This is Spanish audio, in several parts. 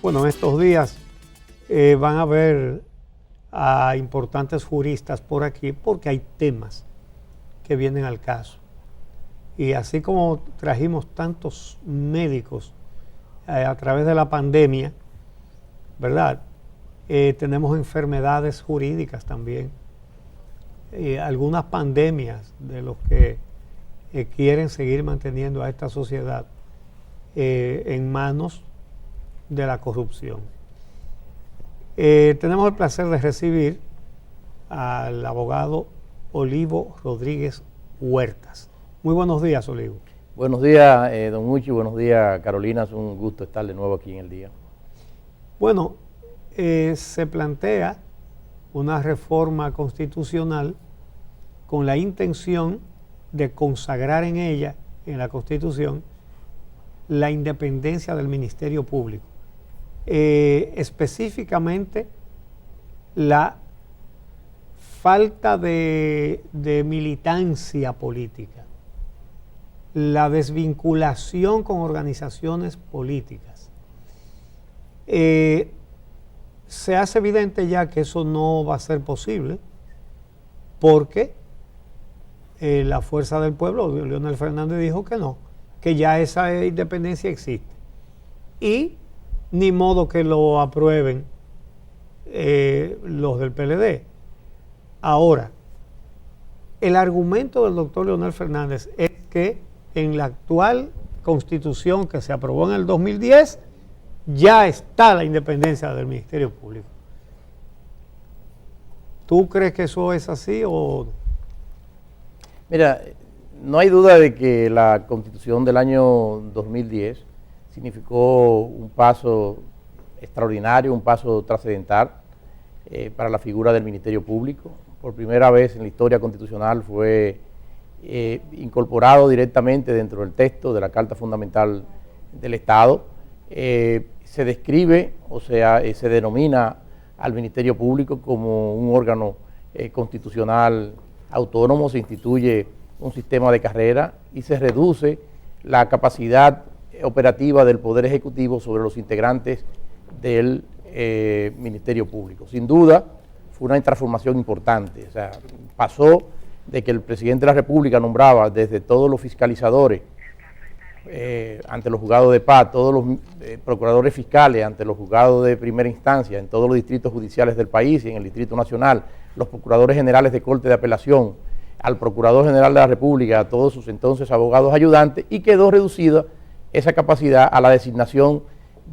Bueno, en estos días van a ver a importantes juristas por aquí porque hay temas que vienen al caso. Y así como trajimos tantos médicos a través de la pandemia, ¿verdad? Tenemos enfermedades jurídicas también. Algunas pandemias de los que quieren seguir manteniendo a esta sociedad en manos de la corrupción. Tenemos el placer de recibir al abogado Olivo Rodríguez Huertas. Muy buenos días, Olivo. Buenos días, don Uchi, buenos días, Carolina. Es un gusto estar de nuevo aquí en el día. Bueno, se plantea una reforma constitucional con la intención de consagrar en ella, en la Constitución, la independencia del Ministerio Público. Específicamente la falta de militancia política, la desvinculación con organizaciones políticas. Se hace evidente ya que eso no va a ser posible porque la Fuerza del Pueblo, Leonel Fernández, dijo que no, que ya esa independencia existe. Y ni modo que lo aprueben los del PLD. Ahora, el argumento del doctor Leonel Fernández es que en la actual Constitución que se aprobó en el 2010 ya está la independencia del Ministerio Público. ¿Tú crees que eso es así o...? Mira, no hay duda de que la Constitución del año 2010 significó un paso extraordinario, un paso trascendental para la figura del Ministerio Público. Por primera vez en la historia constitucional fue incorporado directamente dentro del texto de la Carta Fundamental del Estado. Se describe, o sea, se denomina al Ministerio Público como un órgano constitucional autónomo, se instituye un sistema de carrera y se reduce la capacidad operativa del Poder Ejecutivo sobre los integrantes del Ministerio Público. Sin duda, fue una transformación importante. O sea, pasó de que el presidente de la República nombraba desde todos los fiscalizadores ante los juzgados de paz, todos los procuradores fiscales ante los juzgados de primera instancia, en todos los distritos judiciales del país y en el Distrito Nacional, los procuradores generales de Corte de Apelación, al Procurador General de la República, a todos sus entonces abogados ayudantes, y quedó reducida esa capacidad a la designación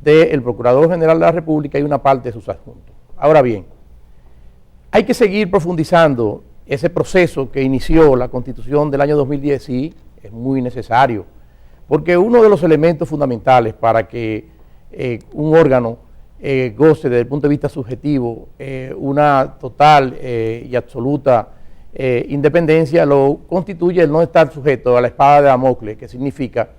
del Procurador General de la República y una parte de sus adjuntos. Ahora bien, hay que seguir profundizando ese proceso que inició la Constitución del año 2010, sí, es muy necesario, porque uno de los elementos fundamentales para que un órgano goce desde el punto de vista subjetivo una total y absoluta independencia lo constituye el no estar sujeto a la espada de Damocles, que significa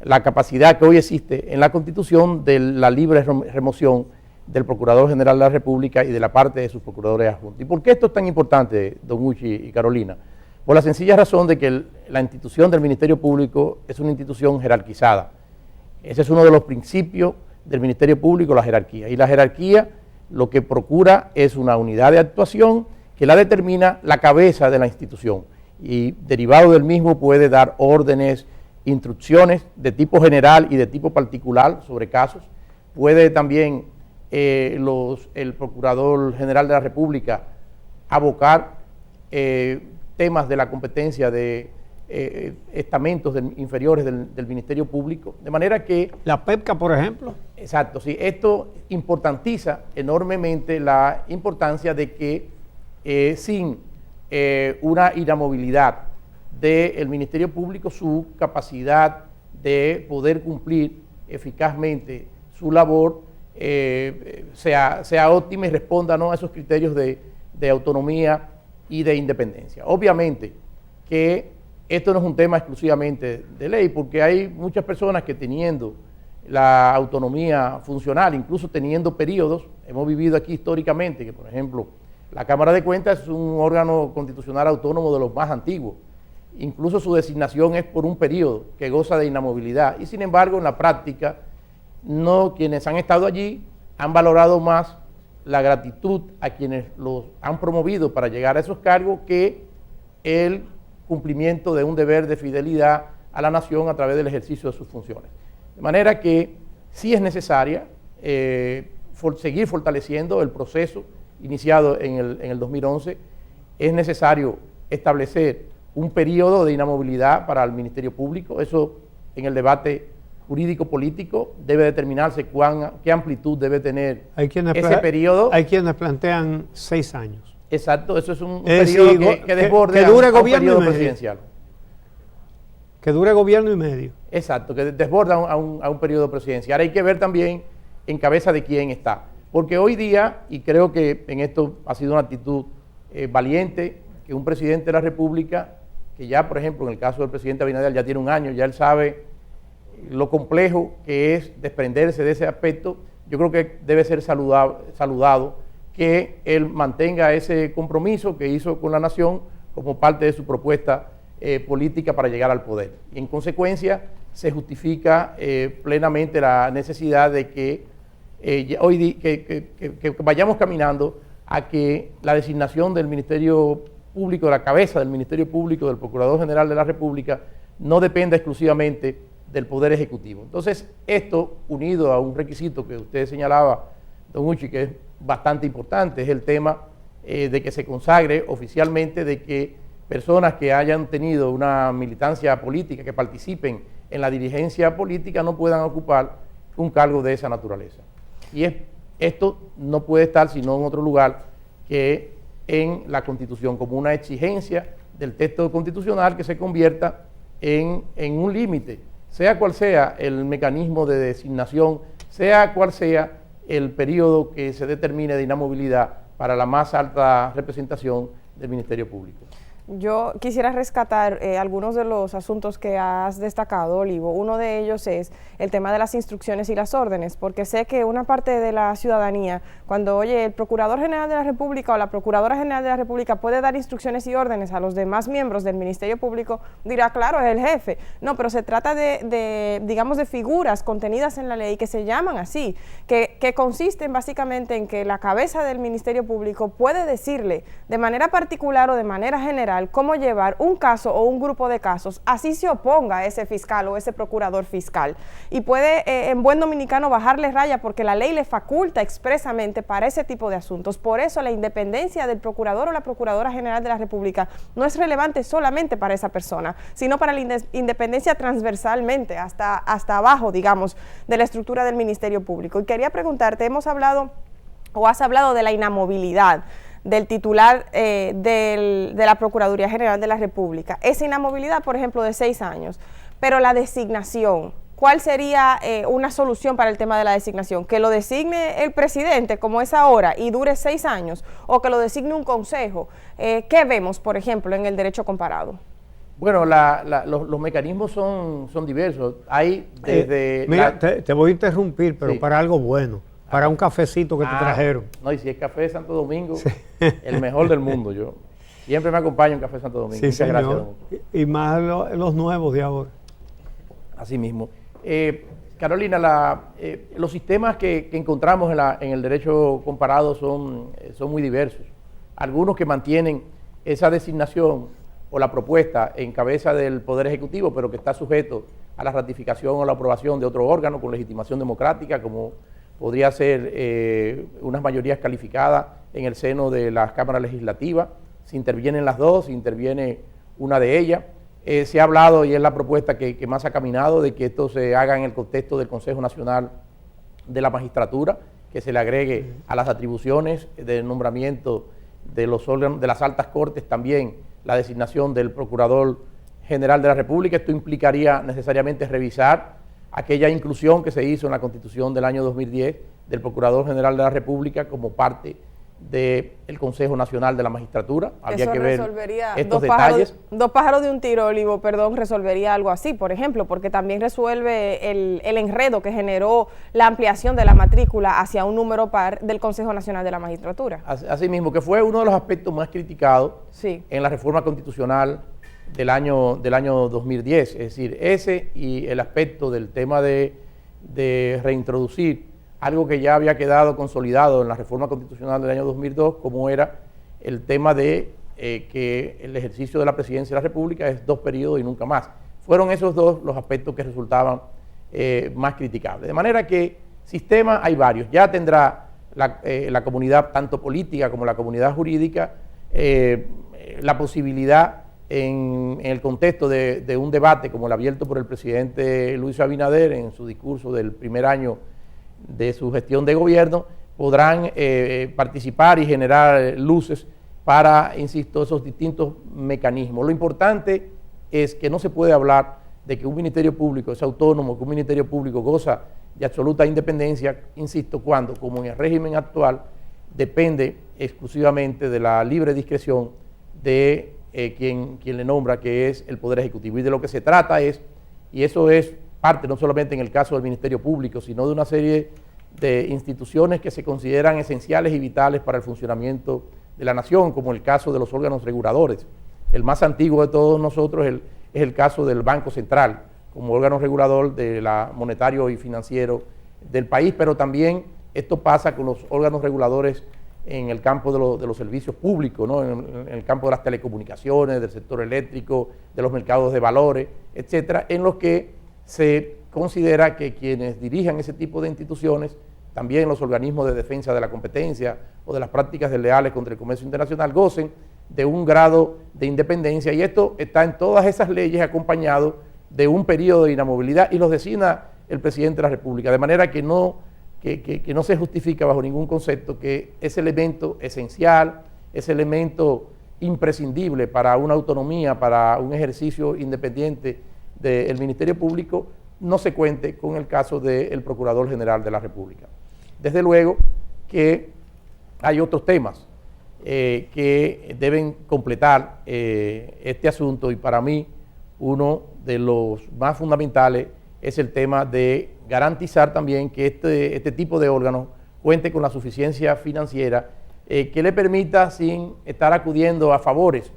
la capacidad que hoy existe en la Constitución de la libre remoción del Procurador General de la República y de la parte de sus procuradores adjuntos. ¿Y por qué esto es tan importante, don Uchi y Carolina? Por la sencilla razón de que la institución del Ministerio Público es una institución jerarquizada. Ese es uno de los principios del Ministerio Público, la jerarquía. Y la jerarquía lo que procura es una unidad de actuación que la determina la cabeza de la institución. Y derivado del mismo puede dar órdenes, instrucciones de tipo general y de tipo particular sobre casos. Puede también el Procurador General de la República abocar temas de la competencia de estamentos inferiores del Ministerio Público, de manera que... La PEPCA, por ejemplo. Exacto, sí, esto importantiza enormemente la importancia de que sin una inamovilidad del Ministerio Público, su capacidad de poder cumplir eficazmente su labor sea óptima y responda, ¿no?, a esos criterios de autonomía y de independencia. Obviamente que esto no es un tema exclusivamente de ley, porque hay muchas personas que teniendo la autonomía funcional, incluso teniendo periodos, hemos vivido aquí históricamente que, por ejemplo, la Cámara de Cuentas es un órgano constitucional autónomo de los más antiguos, incluso su designación es por un periodo que goza de inamovilidad, y sin embargo en la práctica no, quienes han estado allí han valorado más la gratitud a quienes los han promovido para llegar a esos cargos que el cumplimiento de un deber de fidelidad a la nación a través del ejercicio de sus funciones. De manera que sí es necesaria seguir fortaleciendo el proceso iniciado en el 2011. Es necesario establecer un periodo de inamovilidad para el Ministerio Público. Eso en el debate jurídico-político debe determinarse qué amplitud debe tener ese periodo. Hay quienes plantean 6 años. Exacto, eso es un periodo que desborde que dure a un periodo presidencial. Que dure gobierno y medio. Exacto, que desborda a un periodo presidencial. Hay que ver también en cabeza de quién está. Porque hoy día, y creo que en esto ha sido una actitud valiente, que un presidente de la República, que ya, por ejemplo, en el caso del presidente Abinader ya tiene un año, ya él sabe lo complejo que es desprenderse de ese aspecto. Yo creo que debe ser saludado que él mantenga ese compromiso que hizo con la nación como parte de su propuesta política para llegar al poder. Y en consecuencia se justifica plenamente la necesidad de que que vayamos caminando a que la designación del Ministerio Público, de la cabeza del Ministerio Público, del Procurador General de la República, no dependa exclusivamente del Poder Ejecutivo. Entonces, esto, unido a un requisito que usted señalaba, don Uchi, que es bastante importante, es el tema de que se consagre oficialmente de que personas que hayan tenido una militancia política, que participen en la dirigencia política, no puedan ocupar un cargo de esa naturaleza. Y esto no puede estar sino en otro lugar que en la Constitución, como una exigencia del texto constitucional que se convierta en un límite, sea cual sea el mecanismo de designación, sea cual sea el periodo que se determine de inamovilidad para la más alta representación del Ministerio Público. Yo quisiera rescatar algunos de los asuntos que has destacado, Olivo. Uno de ellos es el tema de las instrucciones y las órdenes, porque sé que una parte de la ciudadanía, cuando oye el Procurador General de la República o la Procuradora General de la República puede dar instrucciones y órdenes a los demás miembros del Ministerio Público, dirá, claro, es el jefe. No, pero se trata digamos, de figuras contenidas en la ley que se llaman así, que consisten básicamente en que la cabeza del Ministerio Público puede decirle de manera particular o de manera general cómo llevar un caso o un grupo de casos, así se oponga a ese fiscal o ese procurador fiscal, y puede en buen dominicano bajarle raya porque la ley le faculta expresamente para ese tipo de asuntos. Por eso la independencia del procurador o la procuradora general de la República no es relevante solamente para esa persona, sino para la independencia transversalmente hasta abajo, digamos, de la estructura del Ministerio Público. Y quería preguntarte, has hablado de la inamovilidad del titular de la Procuraduría General de la República. Esa inamovilidad, por ejemplo, de 6 años, pero la designación, ¿cuál sería una solución para el tema de la designación? ¿Que lo designe el presidente, como es ahora, y dure 6 años, o que lo designe un consejo? ¿Qué vemos, por ejemplo, en el derecho comparado? Bueno, los mecanismos son diversos. Hay desde... Mira, te voy a interrumpir, pero sí, para algo bueno. Para un cafecito que te trajeron. No, y si es café de Santo Domingo, sí, el mejor del mundo. Yo siempre me acompaño en Café Santo Domingo. Sí, muchas gracias. Y más los nuevos de ahora. Así mismo. Carolina, los sistemas que encontramos en el derecho comparado son muy diversos. Algunos que mantienen esa designación o la propuesta en cabeza del Poder Ejecutivo, pero que está sujeto a la ratificación o la aprobación de otro órgano con legitimación democrática, como podría ser unas mayorías calificadas en el seno de las cámaras legislativas. Si intervienen las dos, si interviene una de ellas. Se ha hablado, y es la propuesta que más ha caminado, de que esto se haga en el contexto del Consejo Nacional de la Magistratura, que se le agregue a las atribuciones del nombramiento de los órganos de las altas cortes también la designación del Procurador General de la República. Esto implicaría necesariamente revisar aquella inclusión que se hizo en la Constitución del año 2010 del Procurador General de la República como parte del Consejo Nacional de la Magistratura. Habría que ver estos detalles. Dos pájaros de un tiro, Olivo, resolvería algo así, por ejemplo, porque también resuelve el enredo que generó la ampliación de la matrícula hacia un número par del Consejo Nacional de la Magistratura. Así mismo, que fue uno de los aspectos más criticados en la reforma constitucional del año 2010, es decir, ese y el aspecto del tema de reintroducir algo que ya había quedado consolidado en la reforma constitucional del año 2002, como era el tema de que el ejercicio de la presidencia de la República es 2 periodos y nunca más. Fueron esos dos los aspectos que resultaban más criticables. De manera que sistema hay varios. Ya tendrá la comunidad, tanto política como la comunidad jurídica, la posibilidad en el contexto de un debate como el abierto por el presidente Luis Abinader en su discurso del primer año de su gestión de gobierno, podrán participar y generar luces para, insisto, esos distintos mecanismos. Lo importante es que no se puede hablar de que un ministerio público es autónomo, que un ministerio público goza de absoluta independencia, insisto, cuando, como en el régimen actual, depende exclusivamente de la libre discreción de quien le nombra, que es el Poder Ejecutivo. Y de lo que se trata es, y eso es parte no solamente en el caso del Ministerio Público, sino de una serie de instituciones que se consideran esenciales y vitales para el funcionamiento de la nación, como el caso de los órganos reguladores. El más antiguo de todos nosotros es el caso del Banco Central, como órgano regulador de la monetario y financiero del país, pero también esto pasa con los órganos reguladores en el campo de los servicios públicos, ¿no? En el campo de las telecomunicaciones, del sector eléctrico, de los mercados de valores, etcétera, en los que se considera que quienes dirijan ese tipo de instituciones, también los organismos de defensa de la competencia o de las prácticas desleales contra el comercio internacional, gocen de un grado de independencia, y esto está en todas esas leyes acompañado de un periodo de inamovilidad y los designa el presidente de la República, de manera que no se justifica bajo ningún concepto que ese elemento esencial, ese elemento imprescindible para una autonomía, para un ejercicio independiente del Ministerio Público, no se cuente con el caso del Procurador General de la República. Desde luego que hay otros temas que deben completar este asunto, y para mí uno de los más fundamentales es el tema de garantizar también que este tipo de órganos cuente con la suficiencia financiera que le permita, sin estar acudiendo a favores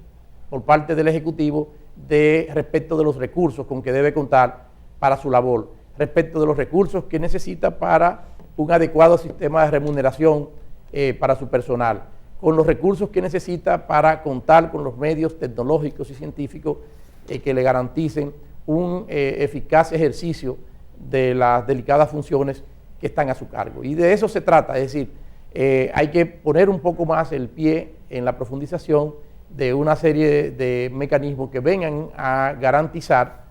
por parte del Ejecutivo respecto de los recursos con que debe contar para su labor, respecto de los recursos que necesita para un adecuado sistema de remuneración para su personal, con los recursos que necesita para contar con los medios tecnológicos y científicos que le garanticen un eficaz ejercicio de las delicadas funciones que están a su cargo. Y de eso se trata, es decir, hay que poner un poco más el pie en la profundización de una serie de mecanismos que vengan a garantizar,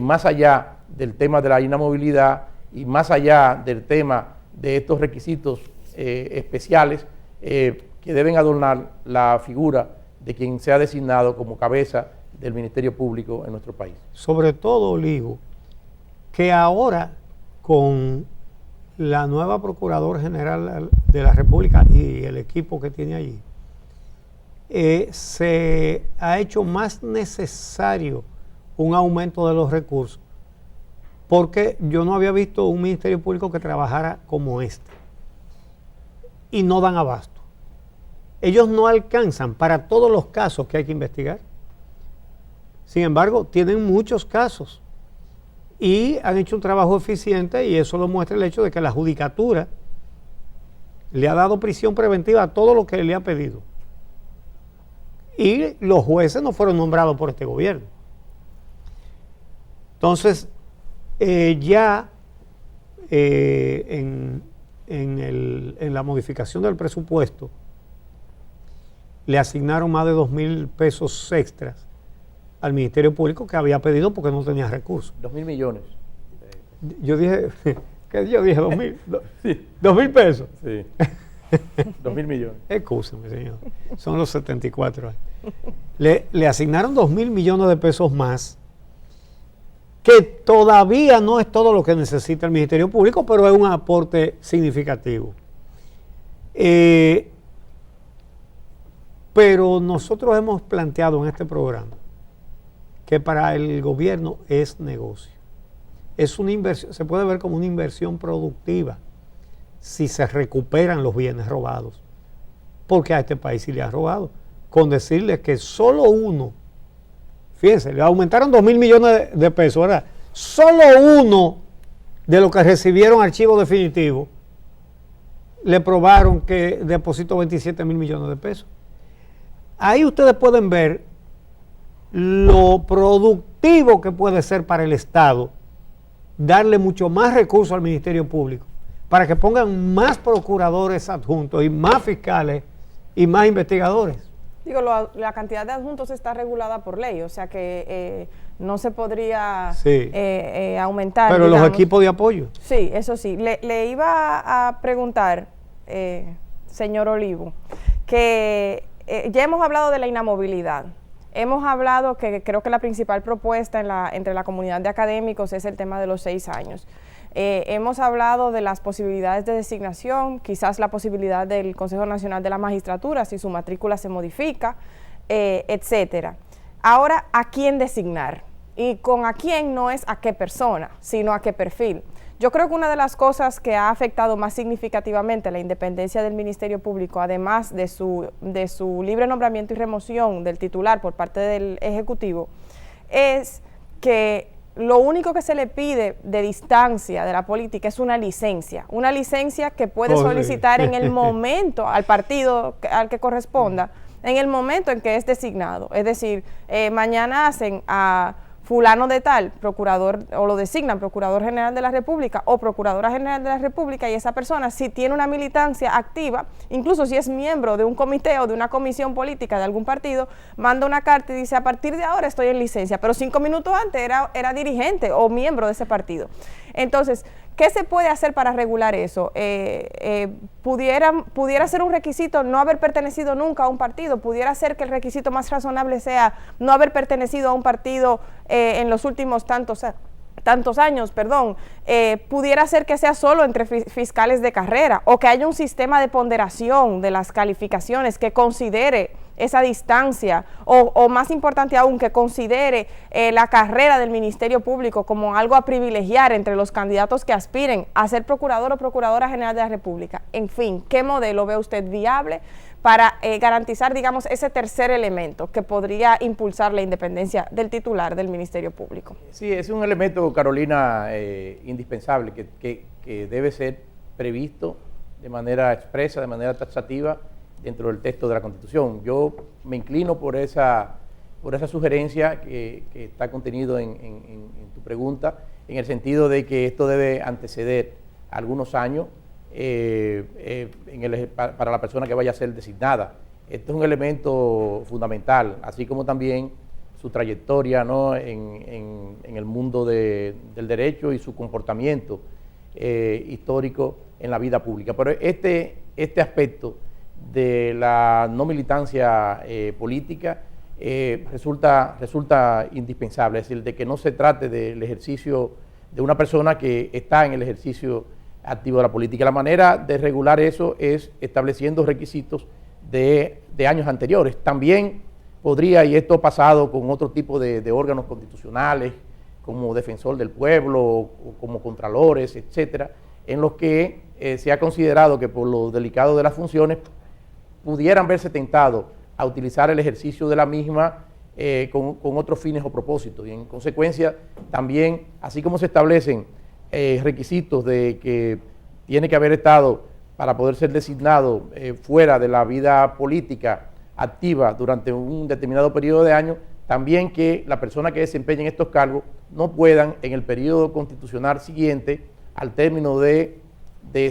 más allá del tema de la inamovilidad y más allá del tema de estos requisitos especiales que deben adornar la figura de quien sea designado como cabeza del Ministerio Público en nuestro país. Sobre todo, Olivo, que ahora con la nueva Procuradora General de la República y el equipo que tiene allí, se ha hecho más necesario un aumento de los recursos, porque yo no había visto un Ministerio Público que trabajara como este, y no dan abasto. Ellos no alcanzan para todos los casos que hay que investigar. Sin embargo, tienen muchos casos y han hecho un trabajo eficiente, y eso lo muestra el hecho de que la Judicatura le ha dado prisión preventiva a todo lo que le ha pedido. Y los jueces no fueron nombrados por este gobierno. Entonces, ya en la modificación del presupuesto le asignaron más de 2.000 pesos extras al Ministerio Público, que había pedido porque no tenía recursos. 2.000 millones. Yo dije, ¿qué yo dije? 2.000 Sí. 2.000 pesos. Sí. 2.000 millones. Excúseme, señor. Son los 74 años. Le asignaron 2.000 millones de pesos más, que todavía no es todo lo que necesita el Ministerio Público, pero es un aporte significativo. Pero nosotros hemos planteado en este programa que para el gobierno es negocio. Es una inversión, se puede ver como una inversión productiva si se recuperan los bienes robados, porque a este país sí le han robado. Con decirles que solo uno, fíjense, le aumentaron 2.000 millones de pesos, ¿verdad? Solo uno de los que recibieron archivo definitivo le probaron que depositó 27 mil millones de pesos. Ahí ustedes pueden ver lo productivo que puede ser para el Estado darle mucho más recursos al Ministerio Público para que pongan más procuradores adjuntos y más fiscales y más investigadores. Digo, la cantidad de adjuntos está regulada por ley, o sea que no se podría aumentar. Pero digamos, los equipos de apoyo. Sí, eso sí. Le iba a preguntar, señor Olivo, que ya hemos hablado de la inamovilidad. Hemos hablado que creo que la principal propuesta entre la comunidad de académicos es el tema de los 6 años. Hemos hablado de las posibilidades de designación, quizás la posibilidad del Consejo Nacional de la Magistratura si su matrícula se modifica, etcétera. Ahora, ¿a quién designar? Y con a quién no es a qué persona, sino a qué perfil. Yo creo que una de las cosas que ha afectado más significativamente la independencia del Ministerio Público, además de su libre nombramiento y remoción del titular por parte del Ejecutivo, es que lo único que se le pide de distancia de la política es una licencia que puede solicitar en el momento al partido al que corresponda, en el momento en que es designado. Es decir, mañana hacen a fulano de tal, procurador, o lo designan procurador general de la República o procuradora general de la República, y esa persona si tiene una militancia activa, incluso si es miembro de un comité o de una comisión política de algún partido, manda una carta y dice, a partir de ahora estoy en licencia, pero 5 minutos antes era dirigente o miembro de ese partido. Entonces, ¿qué se puede hacer para regular eso? Pudiera ser un requisito no haber pertenecido nunca a un partido, pudiera ser que el requisito más razonable sea no haber pertenecido a un partido en los últimos tantos años, pudiera ser que sea solo entre fiscales de carrera, o que haya un sistema de ponderación de las calificaciones que considere esa distancia, o más importante aún, que considere la carrera del Ministerio Público como algo a privilegiar entre los candidatos que aspiren a ser procurador o procuradora general de la República. En fin, ¿qué modelo ve usted viable para garantizar, digamos, ese tercer elemento que podría impulsar la independencia del titular del Ministerio Público? Sí, es un elemento, Carolina, indispensable, que debe ser previsto de manera expresa, de manera taxativa, dentro del texto de la Constitución. Yo me inclino por esa sugerencia que está contenido en tu pregunta, en el sentido de que esto debe anteceder algunos años para la persona que vaya a ser designada. Esto es un elemento fundamental, así como también su trayectoria, ¿no?, en el mundo del derecho y su comportamiento histórico en la vida pública. Pero este aspecto de la no militancia política resulta indispensable, es decir, de que no se trate del ejercicio de una persona que está en el ejercicio activo de la política. La manera de regular eso es estableciendo requisitos de años anteriores. También podría, y esto ha pasado con otro tipo de órganos constitucionales, como defensor del pueblo o como contralores, etcétera, en los que se ha considerado que por lo delicado de las funciones pudieran verse tentados a utilizar el ejercicio de la misma con otros fines o propósitos. Y en consecuencia, también, así como se establecen requisitos de que tiene que haber estado para poder ser designado fuera de la vida política activa durante un determinado periodo de años, también que la persona que desempeñen estos cargos no puedan en el periodo constitucional siguiente, al término de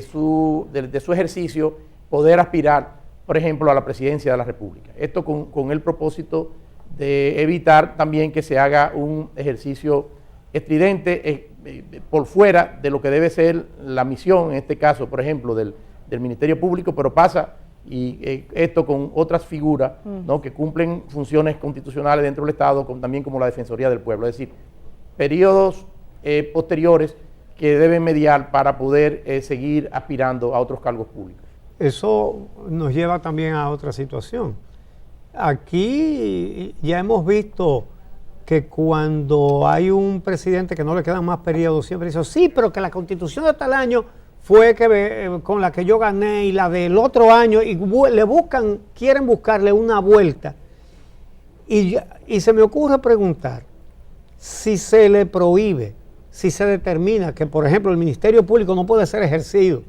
su ejercicio, poder aspirar, por ejemplo, a la presidencia de la República. Esto con el propósito de evitar también que se haga un ejercicio estridente por fuera de lo que debe ser la misión, en este caso, por ejemplo, del Ministerio Público, pero pasa, y esto con otras figuras, ¿no?, que cumplen funciones constitucionales dentro del Estado, también como la Defensoría del Pueblo, es decir, periodos posteriores que deben mediar para poder seguir aspirando a otros cargos públicos. Eso nos lleva también a otra situación. Aquí ya hemos visto que cuando hay un presidente que no le quedan más periodos, siempre dice, sí, pero que la Constitución de tal año fue con la que yo gané y la del otro año, y quieren buscarle una vuelta. Y se me ocurre preguntar, si se le prohíbe, si se determina que, por ejemplo, el Ministerio Público no puede ser ejercido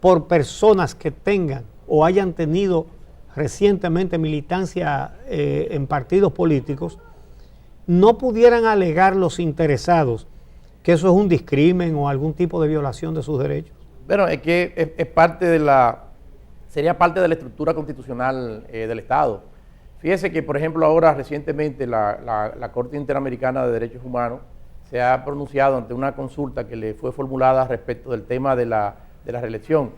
por personas que tengan o hayan tenido recientemente militancia en partidos políticos, no pudieran alegar los interesados que eso es un discrimen o algún tipo de violación de sus derechos? Bueno, es que es parte sería parte de la estructura constitucional del Estado. Fíjese que, por ejemplo, ahora recientemente la Corte Interamericana de Derechos Humanos se ha pronunciado ante una consulta que le fue formulada respecto del tema de la reelección.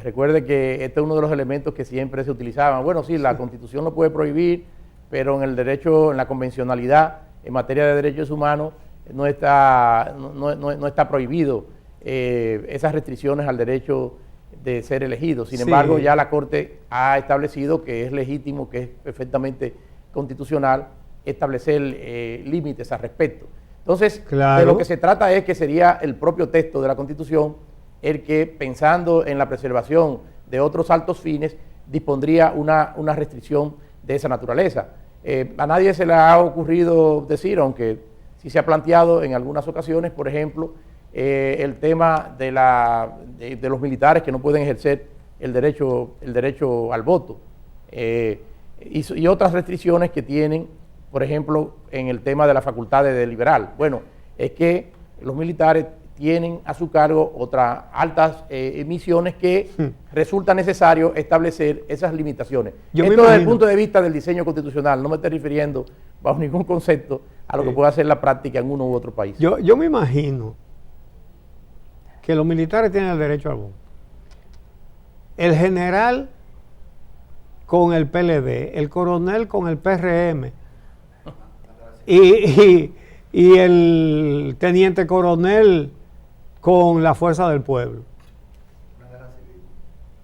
Recuerde que este es uno de los elementos que siempre se utilizaban. Bueno, sí, la Constitución lo puede prohibir, pero en el derecho, en la convencionalidad, en materia de derechos humanos, no está prohibido esas restricciones al derecho de ser elegido. Sin embargo, ya la Corte ha establecido que es legítimo, que es perfectamente constitucional establecer límites al respecto. Entonces, de lo que se trata es que sería el propio texto de la Constitución el que, pensando en la preservación de otros altos fines, dispondría una restricción de esa naturaleza. A nadie se le ha ocurrido decir, aunque sí se ha planteado en algunas ocasiones, por ejemplo, el tema de los militares que no pueden ejercer el derecho al voto y otras restricciones que tienen, por ejemplo, en el tema de la facultad de deliberar. Bueno, es que los militares tienen a su cargo otras altas misiones que resulta necesario establecer esas limitaciones. Esto desde el punto de vista del diseño constitucional, no me estoy refiriendo bajo ningún concepto a lo que pueda hacer la práctica en uno u otro país. Yo me imagino que los militares tienen el derecho al voto. El general con el PLD, el coronel con el PRM y el teniente coronel con la fuerza del pueblo.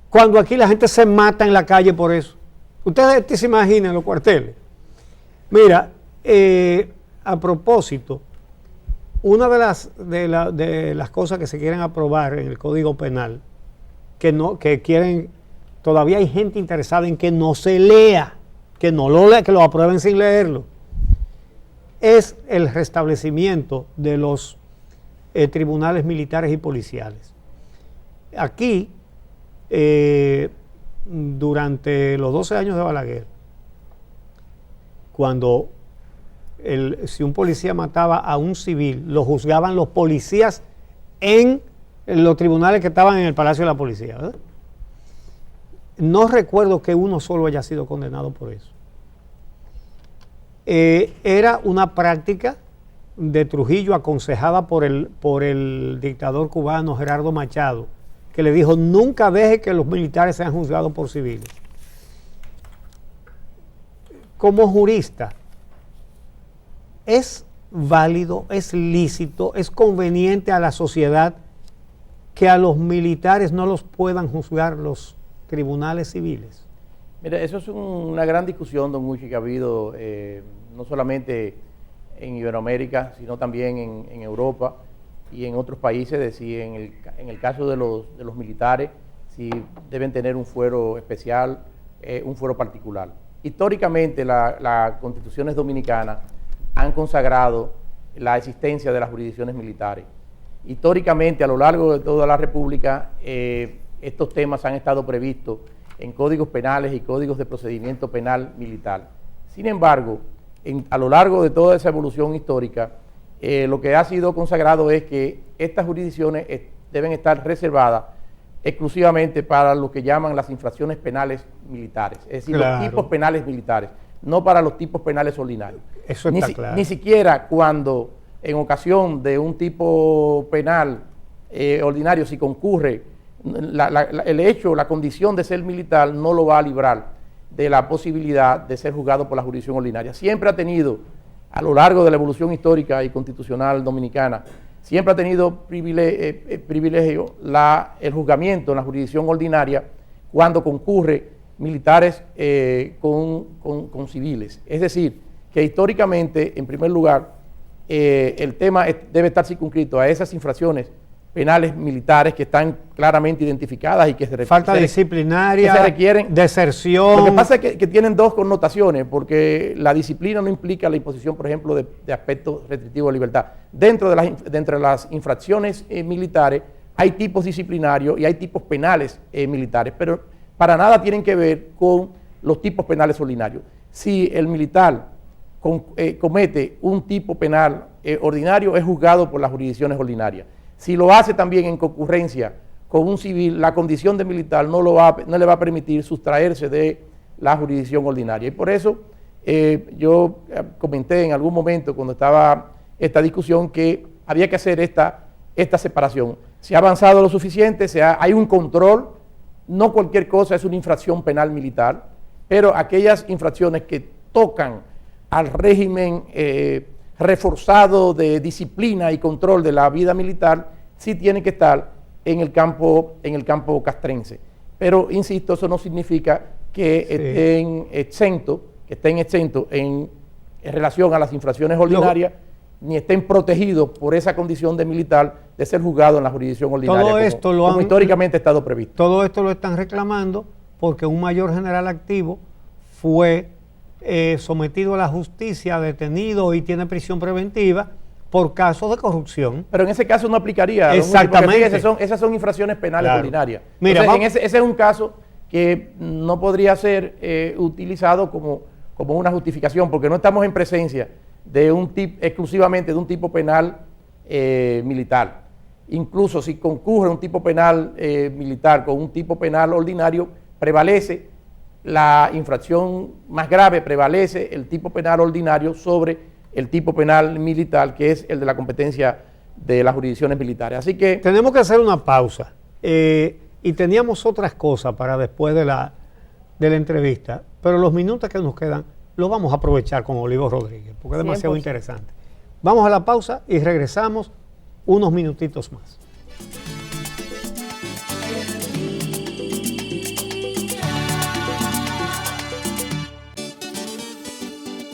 Cuando aquí la gente se mata en la calle por eso. Ustedes se imaginan los cuarteles. Mira, a propósito, una de las cosas que se quieren aprobar en el Código Penal, que quieren, todavía hay gente interesada en que no se lea, que no lo lea, que lo aprueben sin leerlo, es el restablecimiento de los tribunales militares y policiales. Aquí, durante los 12 años de Balaguer, cuando si un policía mataba a un civil, lo juzgaban los policías en los tribunales que estaban en el Palacio de la Policía, ¿verdad? No recuerdo que uno solo haya sido condenado por eso. Era una práctica de Trujillo aconsejada por el dictador cubano Gerardo Machado, que le dijo: nunca deje que los militares sean juzgados por civiles. Como jurista, ¿es válido, es lícito, es conveniente a la sociedad que a los militares no los puedan juzgar los tribunales civiles? Mira, eso es una gran discusión, don Muchi, que ha habido no solamente en Iberoamérica, sino también en Europa y en otros países, de si en el caso de los militares, si deben tener un fuero especial, un fuero particular. Históricamente, las constituciones dominicanas han consagrado la existencia de las jurisdicciones militares. Históricamente, a lo largo de toda la República, estos temas han estado previstos en códigos penales y códigos de procedimiento penal militar. Sin embargo, a lo largo de toda esa evolución histórica, lo que ha sido consagrado es que estas jurisdicciones deben estar reservadas exclusivamente para lo que llaman las infracciones penales militares, es decir, los tipos penales militares, no para los tipos penales ordinarios. Eso está claro. Ni siquiera cuando en ocasión de un tipo penal ordinario, si concurre el hecho, la condición de ser militar, no lo va a librar de la posibilidad de ser juzgado por la jurisdicción ordinaria. Siempre ha tenido, a lo largo de la evolución histórica y constitucional dominicana, siempre ha tenido privilegio el juzgamiento en la jurisdicción ordinaria cuando concurre militares con civiles. Es decir, que históricamente, en primer lugar, el tema debe estar circunscrito a esas infracciones penales militares que están claramente identificadas y que falta disciplinaria, que se requieren, deserción. Lo que pasa es que tienen dos connotaciones, porque la disciplina no implica la imposición, por ejemplo, de aspectos restrictivos de libertad. Dentro de las infracciones militares hay tipos disciplinarios y hay tipos penales militares, pero para nada tienen que ver con los tipos penales ordinarios. Si el militar comete un tipo penal ordinario, es juzgado por las jurisdicciones ordinarias. Si lo hace también en concurrencia con un civil, la condición de militar no le va a permitir sustraerse de la jurisdicción ordinaria. Y por eso yo comenté en algún momento cuando estaba esta discusión que había que hacer esta separación. Se ha avanzado lo suficiente, hay un control, no cualquier cosa es una infracción penal militar, pero aquellas infracciones que tocan al régimen reforzado de disciplina y control de la vida militar, sí tienen que estar en el campo castrense. Pero, insisto, eso no significa que estén exentos en relación a las infracciones ordinarias, ni estén protegidos por esa condición de militar de ser juzgados en la jurisdicción ordinaria, como históricamente ha estado previsto. Todo esto lo están reclamando porque un mayor general activo fue sometido a la justicia, detenido y tiene prisión preventiva por casos de corrupción. Pero en ese caso no aplicaría. Exactamente. Esas son infracciones penales ordinarias. Mira, entonces, ese es un caso que no podría ser utilizado como una justificación, porque no estamos en presencia de exclusivamente de un tipo penal militar. Incluso si concurre un tipo penal militar con un tipo penal ordinario, prevalece la infracción más grave, prevalece el tipo penal ordinario sobre el tipo penal militar, que es el de la competencia de las jurisdicciones militares. Así que tenemos que hacer una pausa y teníamos otras cosas para después de la entrevista, pero los minutos que nos quedan los vamos a aprovechar con Olivo Rodríguez, porque es demasiado interesante. Vamos a la pausa y regresamos unos minutitos más.